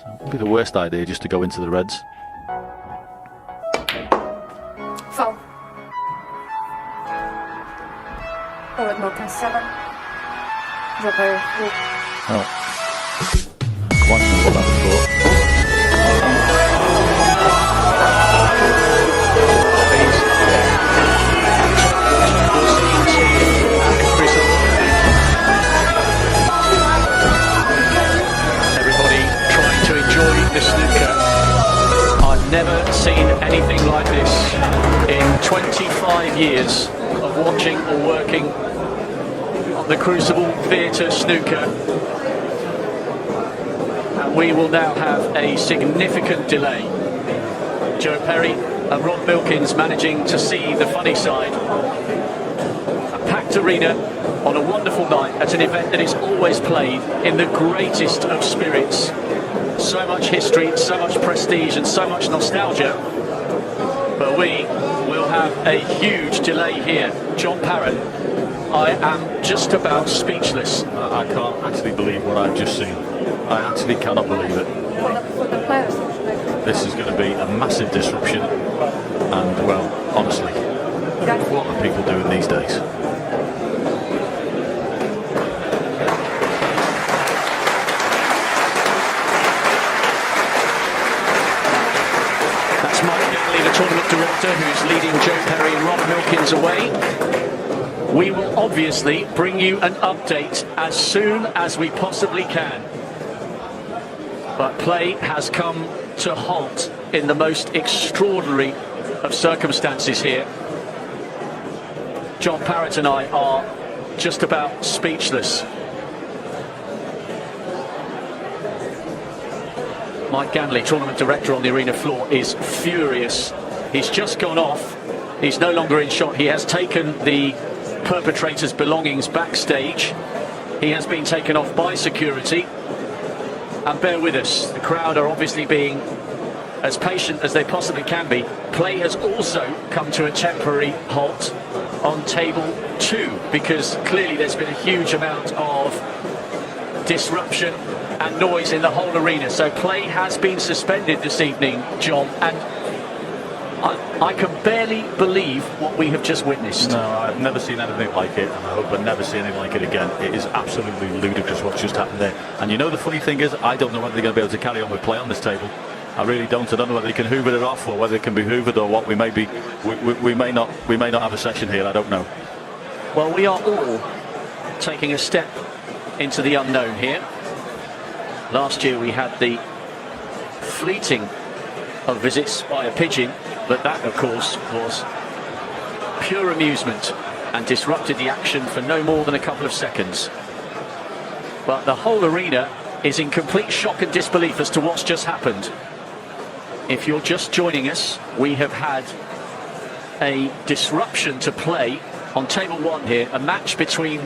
So it would be the worst idea just to go into the reds. Foul. Forward Milton 7. Dropper 3. Oh. Quite know what that was for. Everybody trying to enjoy the snooker. I've never seen anything like this in 25 years of watching or working on the Crucible Theatre snooker. And we will now have a significant delay. Joe Perry and Rob Milkins managing to see the funny side. A packed arena on a wonderful night at an event that is always played in the greatest of spirits. So much history, so much prestige and so much nostalgia. But we will have a huge delay here. John Parrott, I am just about speechless. I can't actually believe what I've just seen. I actually cannot believe it. This is going to be a massive disruption. And, well, honestly, what are people doing these days? That's Mike Ganley, the tournament director, who's leading Joe Perry and Rob Milkins away. We will obviously bring you an update as soon as we possibly can. But play has come to halt in the most extraordinary of circumstances here. John Parrott and I are just about speechless. Mike Ganley, tournament director on the arena floor, is furious. He's just gone off. He's no longer in shot. He has taken the perpetrator's belongings backstage. He has been taken off by security. And bear with us, the crowd are obviously being as patient as they possibly can be. Play has also come to a temporary halt on table 2 because clearly there's been a huge amount of disruption and noise in the whole arena. So play has been suspended this evening, John, and I can barely believe what we have just witnessed. No, I've never seen anything like it, and I hope I never see anything like it again. It is absolutely ludicrous what's just happened there. And you know the funny thing is, I don't know whether they're going to be able to carry on with play on this table. I really don't. I don't know whether they can hoover it off or whether it can be hoovered or what. We may not have a session here. I don't know. Well, we are all taking a step into the unknown here. Last year we had the fleeting of visits by a pigeon, but that of course was pure amusement and disrupted the action for no more than a couple of seconds. But the whole arena is in complete shock and disbelief as to what's just happened. If you're just joining us, we have had a disruption to play on table 1 here, a match between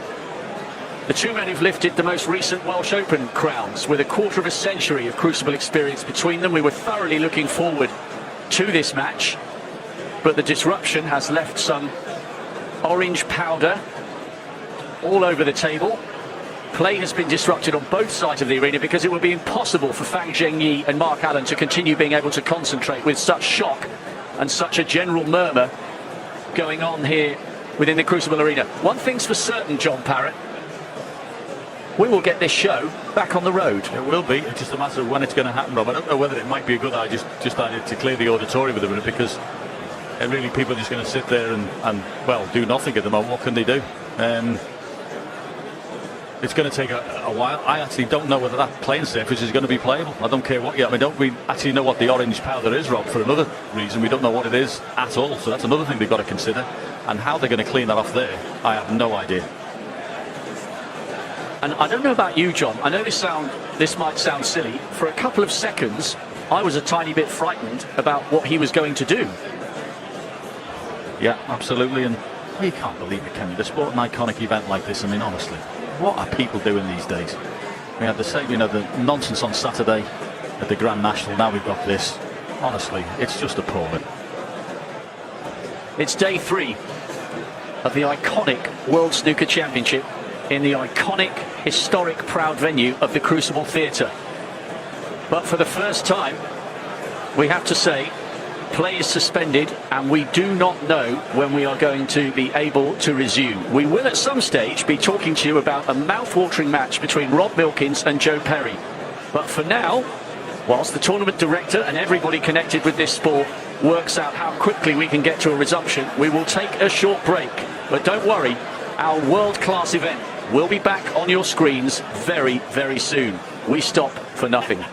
the two men who've lifted the most recent Welsh Open crowns with a quarter of a century of Crucible experience between them. We were thoroughly looking forward to this match, but the disruption has left some orange powder all over the table. Play has been disrupted on both sides of the arena because it would be impossible for Fang Zhengyi and Mark Allen to continue being able to concentrate with such shock and such a general murmur going on here within the Crucible arena. One thing's for certain, John Parrott, we will get this show back on the road. It will be. It's just a matter of when it's going to happen, Rob. I don't know whether it might be a good idea just to clear the auditorium with a minute, because really people are just going to sit there and well, do nothing at the moment. What can they do? It's going to take a while. I actually don't know whether that playing surface is going to be playable. I don't care what. I mean, don't we actually know what the orange powder is, Rob? For another reason, we don't know what it is at all. So that's another thing they've got to consider. And how they're going to clean that off there, I have no idea. And I don't know about you, John. I know this might sound silly. For a couple of seconds, I was a tiny bit frightened about what he was going to do. Yeah, absolutely. And you can't believe it, can you? The sport an iconic event like this. I mean, honestly, what are people doing these days? We had the same, the nonsense on Saturday at the Grand National. Now we've got this. Honestly, it's just appalling. It's day 3 of the iconic World Snooker Championship in the iconic, historic, proud venue of the Crucible Theatre. But for the first time, we have to say, play is suspended and we do not know when we are going to be able to resume. We will at some stage be talking to you about a mouth-watering match between Rob Milkins and Joe Perry. But for now, whilst the tournament director and everybody connected with this sport works out how quickly we can get to a resumption, we will take a short break. But don't worry, our world-class event will be back on your screens very, very soon. We stop for nothing.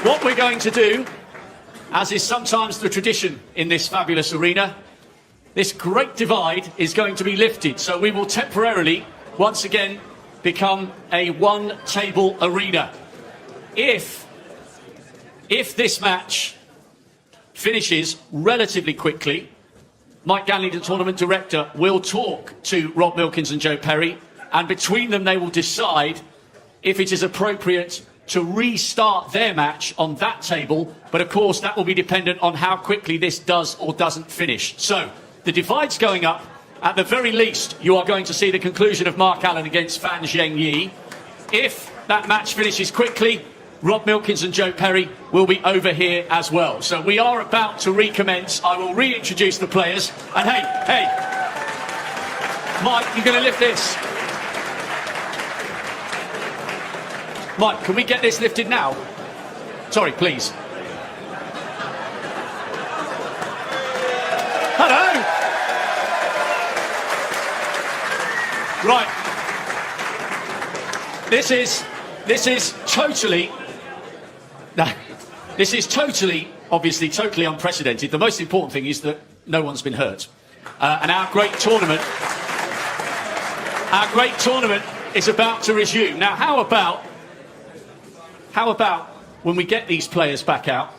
What we're going to do, as is sometimes the tradition in this fabulous arena, this great divide is going to be lifted. So we will temporarily, once again, become a one-table arena. If this match finishes relatively quickly, Mike Ganley, the tournament director, will talk to Rob Milkins and Joe Perry, and between them they will decide if it is appropriate to restart their match on that table. But of course that will be dependent on how quickly this does or doesn't finish. So the divide's going up. At the very least, you are going to see the conclusion of Mark Allen against Fan Zhengyi. If that match finishes quickly, Rob Milkins and Joe Perry will be over here as well. So we are about to recommence. I will reintroduce the players. And hey, Mike, you're going to lift this. Mike, can we get this lifted now? Sorry, please. Hello. Right. This is totally, obviously, totally unprecedented. The most important thing is that no one's been hurt. And our great tournament is about to resume. Now, how about when we get these players back out,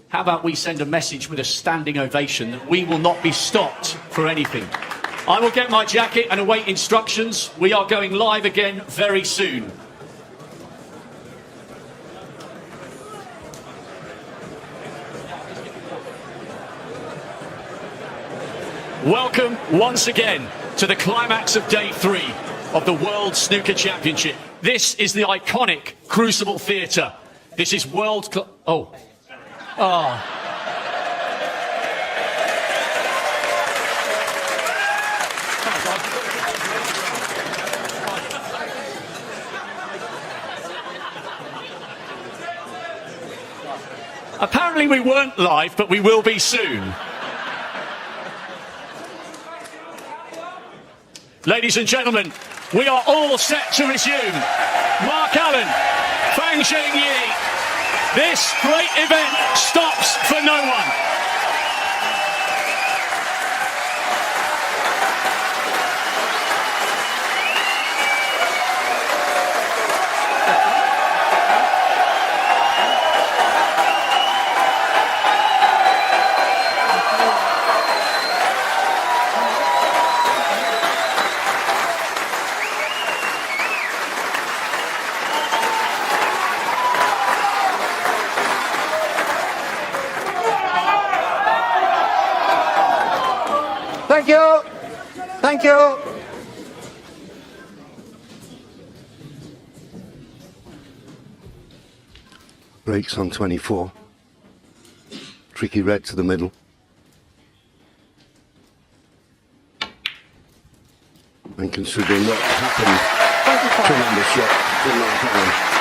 how about we send a message with a standing ovation that we will not be stopped for anything. I will get my jacket and await instructions. We are going live again very soon. Welcome once again to the climax of day 3 of the World Snooker Championship. This is the iconic Crucible Theatre. This is Apparently we weren't live, but we will be soon. Ladies and gentlemen, we are all set to resume. Mark Allen, Fan Zhengyi. This great event stops for no one. Thank you. Breaks on 24. Tricky red to the middle. And considering what happened, tremendous shot.